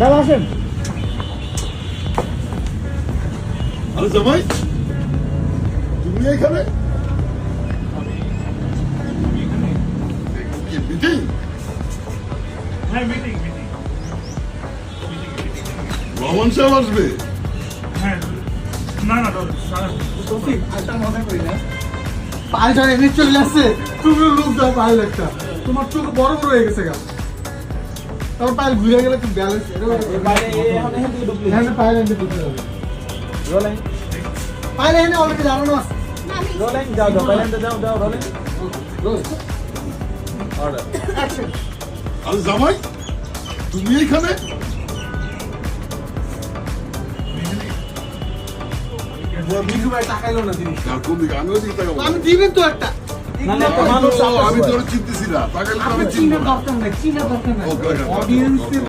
দাদা আসেন। আরে জামাই তুমি এখানে মিটিং? হ্যাঁ মিটিং রহমান সাহেব আসবে? হ্যাঁ না তৌফিক একটা মজা করি না, পায়ে যখন এমনি চলে আসছে তুমি লোক দাও পায়ে একটা, তোমার চোখ বড় বড় হয়ে গেছে গা, তারপর পায়ে ঘুরে গেলে একটু ব্যালেন্স এখানে পায়ে লেনতে করতে হবে। রোলিং পায়ে লেনে অলরেডি জানানো আছে। রোলিং যাও যাও বাইরে যাও রোলিং অর্ডার অ্যাকশন। আরে জামাই তুমি এখানে? বিজু ভাই টাকাইলো না জিনিস, আর কোন দিকে? আমিও দিকে তাকাবো। আমি দিবেন তো একটা। না না তো মানুষ ও, আমি তোর চিনতেছি না, তাকালে তো আপনি আমি চিনবো চীনের না। দরকার নাই, চীনের দরকার নাই, Okay, okay. অডিয়েন্স